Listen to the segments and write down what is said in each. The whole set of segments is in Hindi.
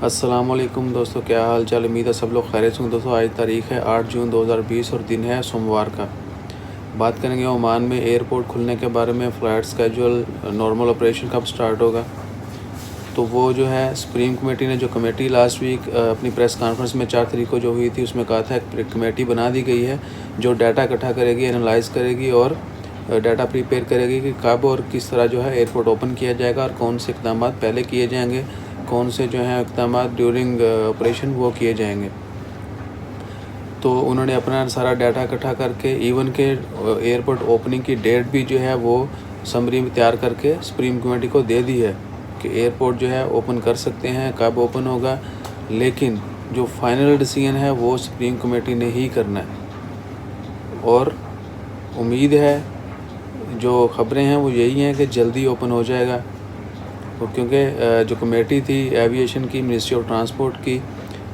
अस्सलाम वालेकुम दोस्तों, क्या हाल चाल। उम्मीद है सब लोग खैरियत से होंगे। दोस्तों आज तारीख़ है 8 जून 2020 और दिन है सोमवार का। बात करेंगे ओमान में एयरपोर्ट खुलने के बारे में। फ़्लाइट स्केजूल नॉर्मल ऑपरेशन कब स्टार्ट होगा। तो वो जो है सुप्रीम कमेटी ने जो कमेटी लास्ट वीक अपनी प्रेस कॉन्फ्रेंस में 4 तारीख को जो हुई थी, उसमें कहा था एक कमेटी बना दी गई है जो डाटा इकट्ठा करेगी, एनालाइज़ करेगी और डाटा प्रिपेयर करेगी कि कब और किस तरह जो है एयरपोर्ट ओपन किया जाएगा और कौन से इक़दाम पहले किए जाएंगे, कौन से जो हैं इक़दाम ड्यूरिंग ऑपरेशन वो किए जाएंगे। तो उन्होंने अपना सारा डाटा इकट्ठा करके इवन के एयरपोर्ट ओपनिंग की डेट भी जो है वो समरी में तैयार करके सुप्रीम कमेटी को दे दी है कि एयरपोर्ट जो है ओपन कर सकते हैं, कब ओपन होगा। लेकिन जो फाइनल डिसीजन है वो सुप्रीम कमेटी ने ही करना है और उम्मीद है, जो ख़बरें हैं वो यही हैं कि जल्दी ओपन हो जाएगा। क्योंकि जो कमेटी थी एविएशन की, मिनिस्ट्री ऑफ ट्रांसपोर्ट की,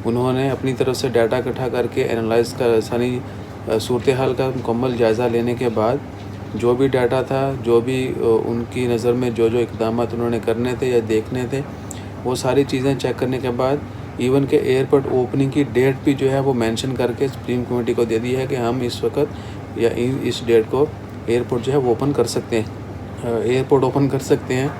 उन्होंने अपनी तरफ से डाटा इकट्ठा करके एनालाइज़ कर सारी सूरत हाल का मुकम्मल जायज़ा लेने के बाद जो भी डाटा था, जो भी उनकी नज़र में जो इक़दाम उन्होंने करने थे या देखने थे, वो सारी चीज़ें चेक करने के बाद इवन के एयरपोर्ट ओपनिंग की डेट भी जो है वो मेंशन करके सुप्रीम कमेटी को दे दी है कि हम इस वक्त या इस डेट को एयरपोर्ट जो है वो ओपन कर सकते हैं, एयरपोर्ट ओपन कर सकते हैं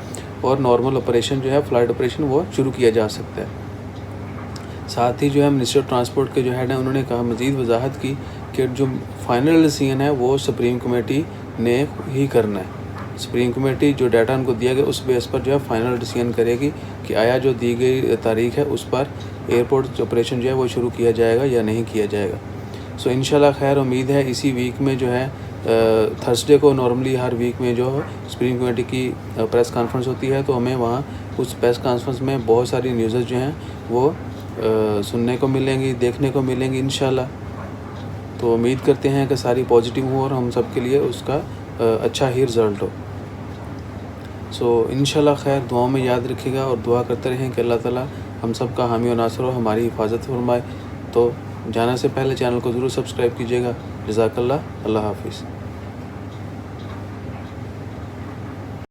और नॉर्मल ऑपरेशन जो है फ़्लाइट ऑपरेशन वो शुरू किया जा सकता है। साथ ही जो है मिनिस्ट्री ऑफ ट्रांसपोर्ट के जो हेड हैं उन्होंने कहा, मज़ीद वजाहत की कि जो फाइनल डिसीजन है वो सुप्रीम कमेटी ने ही करना है। सुप्रीम कमेटी जो डाटा उनको दिया गया उस बेस पर जो है फाइनल डिसीजन करेगी कि आया जो दी गई तारीख़ है उस पर एयरपोर्ट ऑपरेशन जो है वो शुरू किया जाएगा या नहीं किया जाएगा। सो इंशाल्लाह खैर, उम्मीद है इसी वीक में जो है थर्सडे को नॉर्मली हर वीक में जो सुप्रीम कमेटी की प्रेस कॉन्फ्रेंस होती है, तो हमें वहाँ उस प्रेस कॉन्फ्रेंस में बहुत सारी न्यूज़ जो हैं वो सुनने को मिलेंगी, देखने को मिलेंगी इंशाल्लाह। तो उम्मीद करते हैं कि सारी पॉजिटिव हो और हम सब के लिए उसका अच्छा ही रिज़ल्ट हो। सो इंशाल्लाह खैर, दुआओं में याद रखिएगा और दुआ करते रहें कि अल्लाह ताला हम सब का हामी और नासर हो, हमारी हिफाजत फरमाए। तो जाने से पहले चैनल को ज़रूर सब्सक्राइब कीजिएगा। जज़ाकल्लाह। अल्लाह हाफ़िज़।